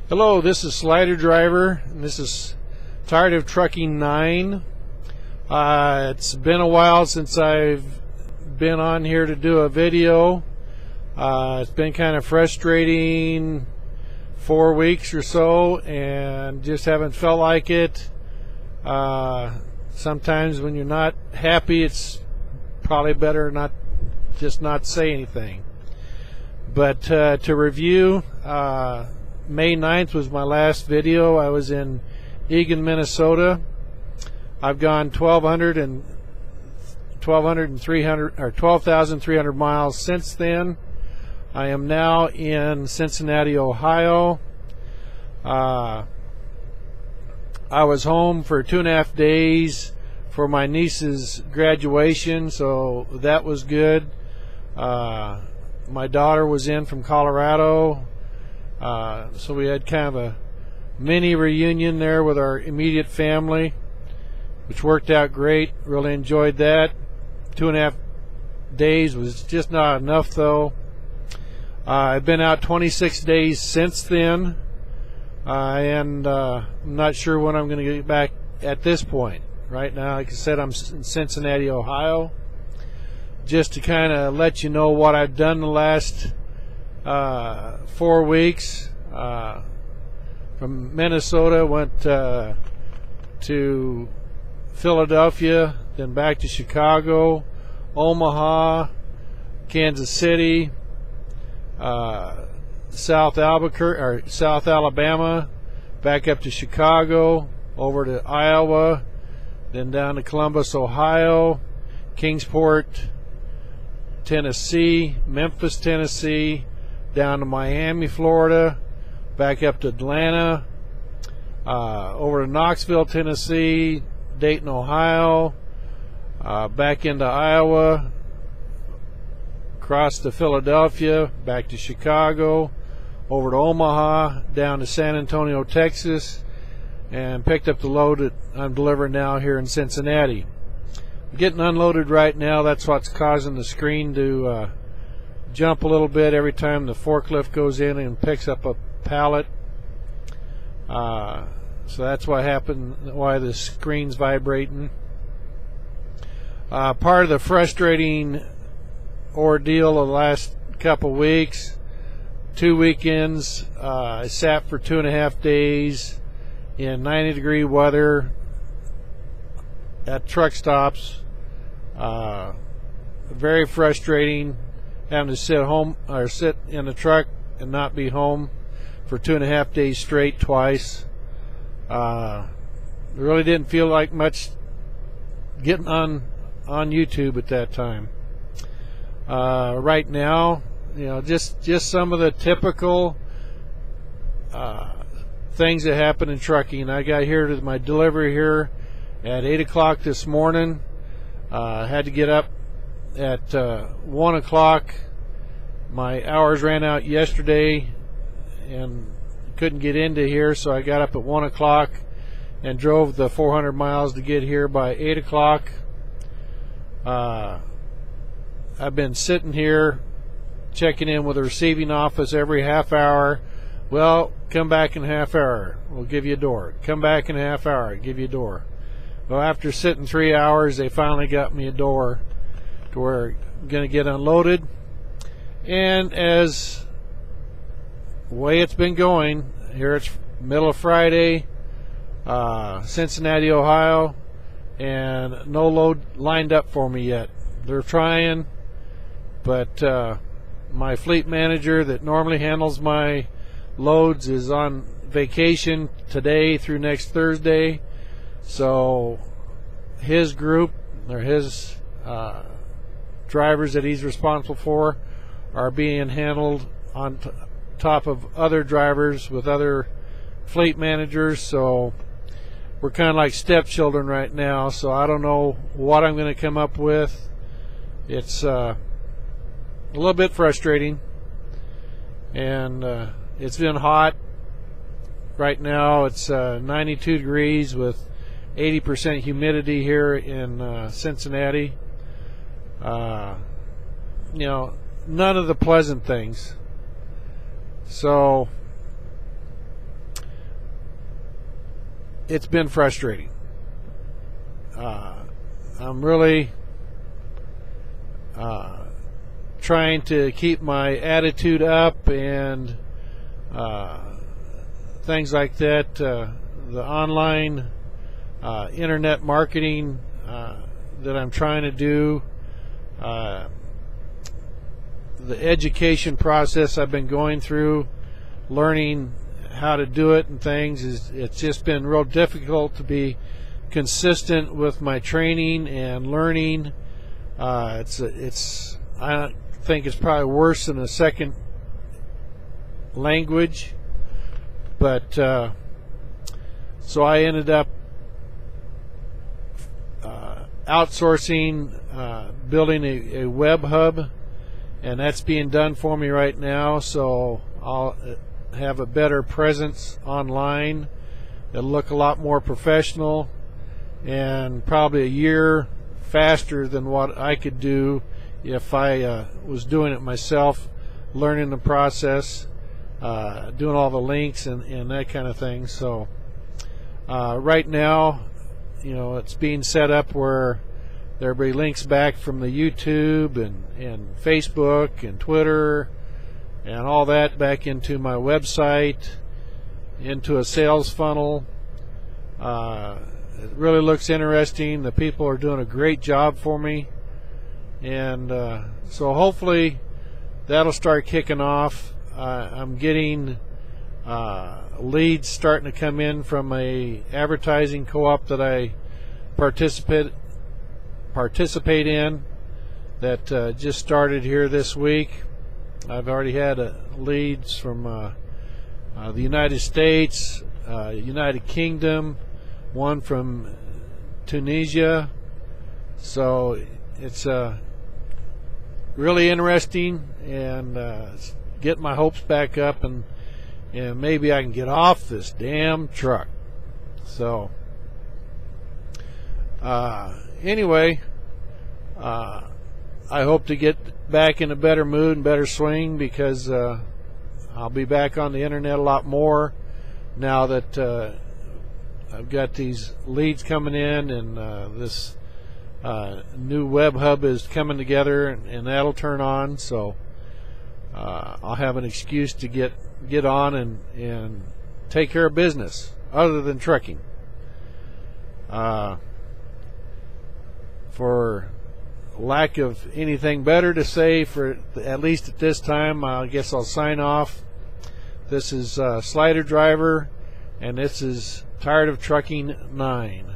Hello, this is Slider Driver, and this is Tired of Trucking 9. It's been a while since I've been on here to do a video. It's been kind of frustrating, 4 weeks or so, and just haven't felt like it. Sometimes when you're not happy, it's probably better not say anything. But to review, May 9th was my last video. I was in Eagan, Minnesota. I've gone 12,300 miles since then. I am now in Cincinnati, Ohio. I was home for 2.5 days for my niece's graduation, so that was good. My daughter was in from Colorado. So we had kind of a mini reunion there with our immediate family, which worked out great. Really enjoyed that. 2.5 days was just not enough, though. I've been out 26 days since then, and I'm not sure when I'm going to get back at this point. Right now, like I said, I'm in Cincinnati, Ohio. Just to kind of let you know what I've done the last 4 weeks. From Minnesota, went to Philadelphia, then back to Chicago, Omaha, Kansas City, South Alabama, back up to Chicago, over to Iowa, then down to Columbus, Ohio, Kingsport, Tennessee, Memphis, Tennessee, down to Miami, Florida, back up to Atlanta, over to Knoxville, Tennessee, Dayton, Ohio, back into Iowa, across to Philadelphia, back to Chicago, over to Omaha, down to San Antonio, Texas, and picked up the load that I'm delivering now here in Cincinnati. I'm getting unloaded right now. That's what's causing the screen to jump a little bit every time the forklift goes in and picks up a pallet. So that's what happened, why the screen's vibrating. Part of the frustrating ordeal of the last couple weeks, 2 weekends, I sat for 2.5 days in 90-degree weather at truck stops. Very frustrating, having to sit home or sit in the truck and not be home for 2.5 days straight twice. Really didn't feel like much getting on YouTube at that time. Right now, you know, just some of the typical things that happen in trucking. I got here to my delivery here at 8 o'clock this morning. Had to get up at 1 o'clock. My hours ran out yesterday and couldn't get into here, so I got up at 1 o'clock and drove the 400 miles to get here by 8 o'clock. I've been sitting here checking in with the receiving office every half hour. Well, come back in a half hour, we'll give you a door. Come back in a half hour, give you a door. Well, after sitting 3 hours, they finally got me a door to where I'm going to get unloaded. And as the way it's been going, here it's middle of Friday, Cincinnati, Ohio, and no load lined up for me yet. They're trying, but my fleet manager that normally handles my loads is on vacation today through next Thursday. So his group, or his drivers that he's responsible for, are being handled on top of other drivers with other fleet managers. So we're kind of like stepchildren right now. So I don't know what I'm going to come up with. It's a little bit frustrating, and it's been hot. Right now it's 92 degrees with 80% humidity here in Cincinnati. You know, none of the pleasant things. So it's been frustrating. I'm really trying to keep my attitude up and things like that. The online internet marketing that I'm trying to do, the education process I've been going through, learning how to do it and things, it's just been real difficult to be consistent with my training and learning. I think it's probably worse than a second language, but so I ended up outsourcing, building a web hub, and that's being done for me right now, so I'll have a better presence online. It'll look a lot more professional and probably a year faster than what I could do if I was doing it myself, learning the process, doing all the links and that kind of thing. So right now, you know, it's being set up where there'll be links back from the YouTube and Facebook and Twitter and all that back into my website, into a sales funnel. It really looks interesting. The people are doing a great job for me, and so hopefully that'll start kicking off. I'm getting leads starting to come in from a advertising co-op that I participate in that just started here this week. I've already had leads from the United States, United Kingdom, one from Tunisia. So it's really interesting, and get my hopes back up, and maybe I can get off this damn truck. So anyway, I hope to get back in a better mood and better swing, because I'll be back on the internet a lot more now that I've got these leads coming in, and this new web hub is coming together, and that'll turn on. So I'll have an excuse to get on and take care of business other than trucking. For lack of anything better to say, for at least at this time, I guess I'll sign off. This is Slider Driver, and this is Tired of Trucking 9.